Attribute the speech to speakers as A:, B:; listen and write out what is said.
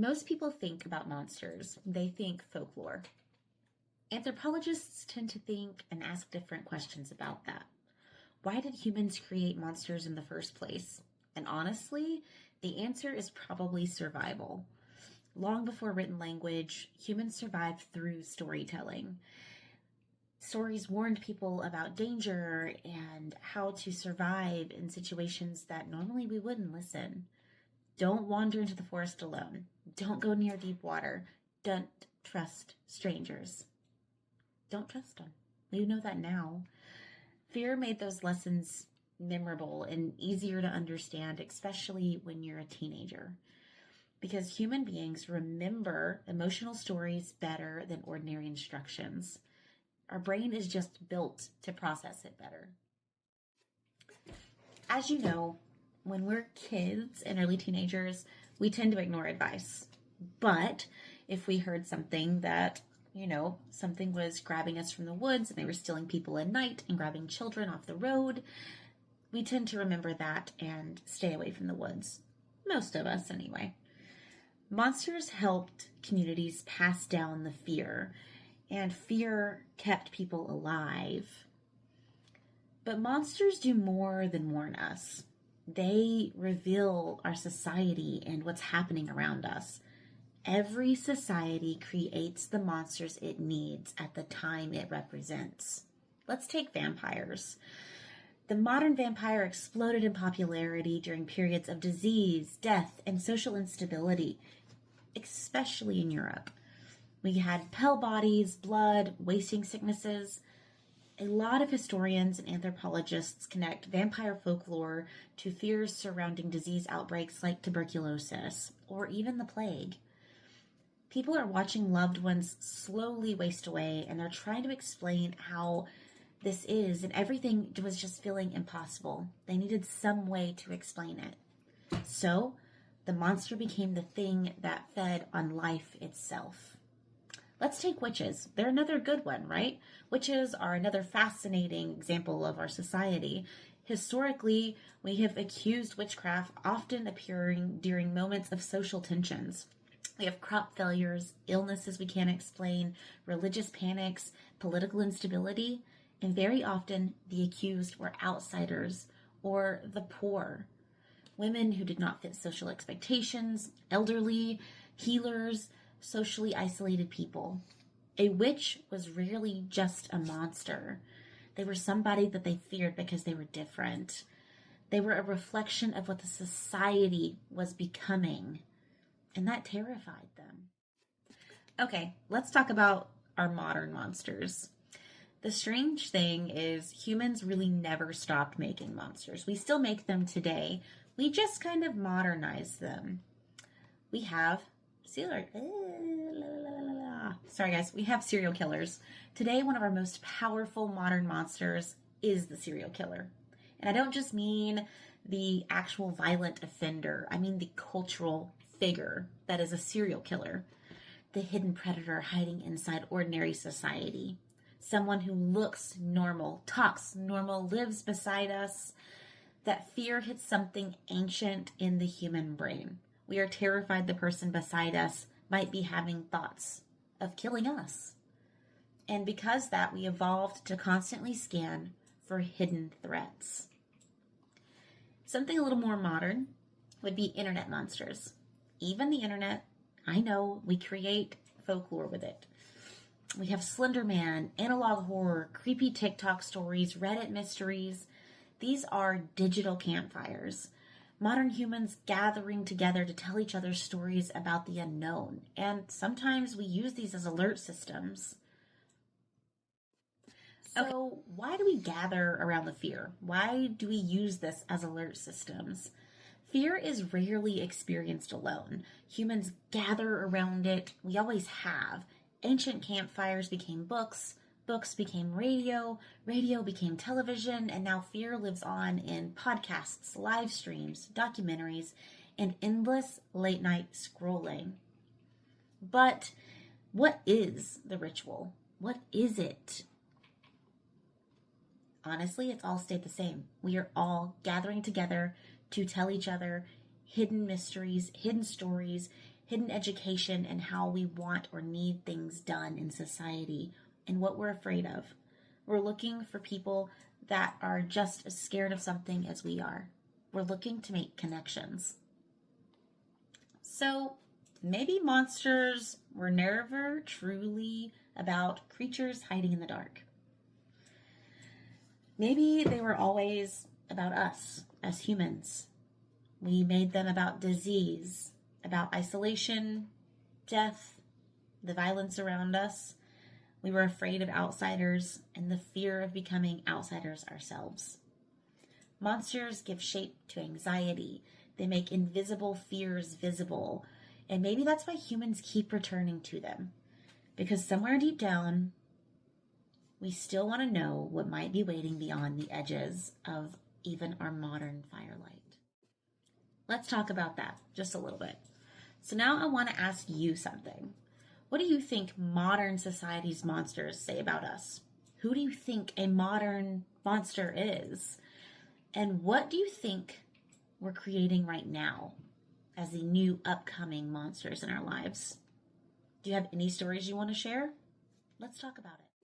A: When most people think about monsters, they think folklore. Anthropologists tend to think and ask different questions about that. Why did humans create monsters in the first place? And honestly, the answer is probably survival. Long before written language, humans survived through storytelling. Stories warned people about danger and how to survive in situations that normally we wouldn't listen. Don't wander into the forest alone. Don't go near deep water. Don't trust strangers. Don't trust them. You know that now. Fear made those lessons memorable and easier to understand, especially when you're a teenager. Because human beings remember emotional stories better than ordinary instructions. Our brain is just built to process it better. As you know, when we're kids and early teenagers, we tend to ignore advice. But if we heard something that, something was grabbing us from the woods and they were stealing people at night and grabbing children off the road, we tend to remember that and stay away from the woods. Most of us, anyway. Monsters helped communities pass down the fear, and fear kept people alive. But monsters do more than warn us. They reveal our society and what's happening around us. Every society creates the monsters it needs at the time it represents. Let's take vampires. The modern vampire exploded in popularity during periods of disease, death, and social instability, especially in Europe. We had pale bodies, blood, wasting sicknesses. A lot of historians and anthropologists connect vampire folklore to fears surrounding disease outbreaks like tuberculosis or even the plague. People are watching loved ones slowly waste away, and they're trying to explain how this is, and everything was just feeling impossible. They needed some way to explain it. So, the monster became the thing that fed on life itself. Let's take witches. They're another good one, right? Witches are another fascinating example of our society. Historically, we have accused witchcraft often appearing during moments of social tensions. We have crop failures, illnesses we can't explain, religious panics, political instability, and very often the accused were outsiders or the poor. Women who did not fit social expectations, elderly, healers, socially isolated people. A witch was rarely just a monster. They were somebody that they feared because they were different. They were a reflection of what the society was becoming, and that terrified them. Okay, let's talk about our modern monsters. The strange thing is humans really never stopped making monsters. We still make them today. We just kind of modernize them. We have serial killers. Today, one of our most powerful modern monsters is the serial killer. And I don't just mean the actual violent offender. I mean the cultural figure that is a serial killer. The hidden predator hiding inside ordinary society. Someone who looks normal, talks normal, lives beside us. That fear hits something ancient in the human brain. We are terrified the person beside us might be having thoughts of killing us. And because that, we evolved to constantly scan for hidden threats. Something a little more modern would be internet monsters. Even the internet, I know, we create folklore with it. We have Slender Man, analog horror, creepy TikTok stories, Reddit mysteries. These are digital campfires. Modern humans gathering together to tell each other stories about the unknown. And sometimes we use these as alert systems. So why do we gather around the fear? Why do we use this as alert systems? Fear is rarely experienced alone. Humans gather around it. We always have. Ancient campfires became books. Books became radio. Radio became television. And now fear lives on in podcasts, live streams, documentaries, and endless late night scrolling. But what is the ritual? What is it? Honestly, it's all stayed the same. We are all gathering together to tell each other hidden mysteries, hidden stories, hidden education and how we want or need things done in society and what we're afraid of. We're looking for people that are just as scared of something as we are. We're looking to make connections. So maybe monsters were never truly about creatures hiding in the dark. Maybe they were always about us as humans. We made them about disease, about isolation, death, the violence around us. We were afraid of outsiders and the fear of becoming outsiders ourselves. Monsters give shape to anxiety. They make invisible fears visible. And maybe that's why humans keep returning to them. Because somewhere deep down, we still want to know what might be waiting beyond the edges of even our modern firelight. Let's talk about that just a little bit. So now I want to ask you something. What do you think modern society's monsters say about us? Who do you think a modern monster is? And what do you think we're creating right now as the new upcoming monsters in our lives? Do you have any stories you want to share? Let's talk about it.